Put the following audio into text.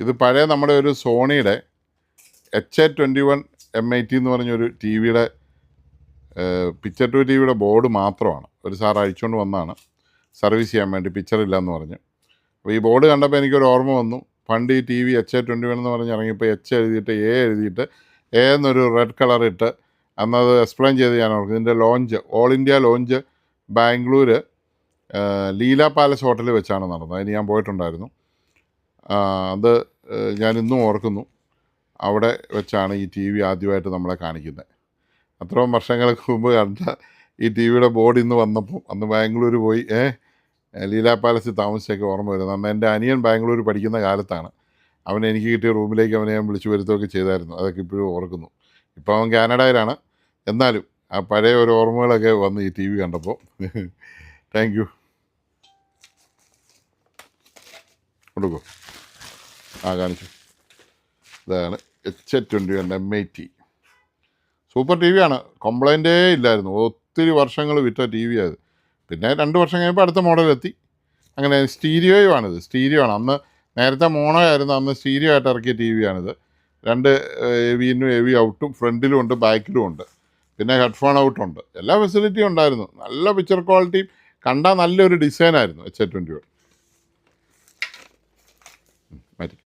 ഇത് പഴയ നമ്മുടെ ഒരു സോണിയുടെ HA21 M80 എന്ന് പറഞ്ഞൊരു ടി വിയുടെ പിക്ചർ ടു ടി വിയുടെ ബോർഡ് മാത്രമാണ്. ഒരു സാർ അഴിച്ചുകൊണ്ട് വന്നതാണ് സർവീസ് ചെയ്യാൻ വേണ്ടി, പിക്ചറില്ലെന്ന് പറഞ്ഞു. അപ്പോൾ ഈ ബോർഡ് കണ്ടപ്പോൾ എനിക്കൊരു ഓർമ്മ വന്നു. പണ്ട് ഈ ടി വി HA21 എന്ന് പറഞ്ഞ് ഇറങ്ങിയപ്പോൾ എഴുതിയിട്ട് എഴുതിയിട്ട് എന്നൊരു റെഡ് കളർ ഇട്ട് അന്നത് എക്സ്പ്ലെയിൻ ചെയ്ത് ഞാൻ ഓർക്കും. ഇതിൻ്റെ launch, all India launch Bangalore Leela palace ഹോട്ടലിൽ വെച്ചാണ് നടന്നത്. അതിന് ഞാൻ പോയിട്ടുണ്ടായിരുന്നു. അത് ഞാൻ ഇന്നും ഓർക്കുന്നു. അവിടെ വെച്ചാണ് ഈ ടി വി ആദ്യമായിട്ട് നമ്മളെ കാണിക്കുന്നത്. അത്രയും വർഷങ്ങൾക്ക് മുമ്പ് കണ്ട ഈ ടി വിയുടെ ബോർഡ് ഇന്ന് വന്നപ്പോൾ, അന്ന് ബാംഗ്ലൂർ പോയി ലീല പാലസിൽ താമസിച്ചൊക്കെ ഓർമ്മ വരുന്നത്. അന്ന് എൻ്റെ അനിയൻ ബാംഗ്ലൂർ പഠിക്കുന്ന കാലത്താണ്. അവൻ എനിക്ക് കിട്ടിയ റൂമിലേക്ക് അവനെ ഞാൻ വിളിച്ചു വരുത്തുകയൊക്കെ ചെയ്തായിരുന്നു. അതൊക്കെ ഇപ്പോഴും ഓർക്കുന്നു. ഇപ്പോൾ അവൻ കാനഡയിലാണ്. എന്നാലും ആ പഴയ ഒരു ഓർമ്മകളൊക്കെ വന്ന് ഈ ടി വി കണ്ടപ്പോൾ. Thank you. കൊടുക്കൂ. കാണിച്ചു. ഇതാണ് HA21 M80. Super T വിയാണ്. കംപ്ലൈൻറ്റേ ഇല്ലായിരുന്നു. ഒത്തിരി വർഷങ്ങൾ വിറ്റ ടി വി ആയത്. പിന്നെ 2 വർഷം കഴിയുമ്പോൾ അടുത്ത മോഡലെത്തി. അങ്ങനെ സ്റ്റീരിയോയുമാണിത്. സ്റ്റീരിയോ ആണ്. അന്ന് നേരത്തെ മോണോ ആയിരുന്നു, അന്ന് സ്റ്റീരിയോ ആയിട്ട് ഇറക്കിയ ടി വിയാണിത്. 2 AV ഇന്നും AV ഔട്ടും ഫ്രണ്ടിലും ഉണ്ട്, ബാക്കിലും ഉണ്ട്. പിന്നെ ഹെഡ്ഫോൺ ഔട്ടുണ്ട്. എല്ലാ ഫെസിലിറ്റിയും ഉണ്ടായിരുന്നു. നല്ല പിക്ചർ ക്വാളിറ്റിയും കണ്ടാൽ നല്ലൊരു ഡിസൈനായിരുന്നു HA21.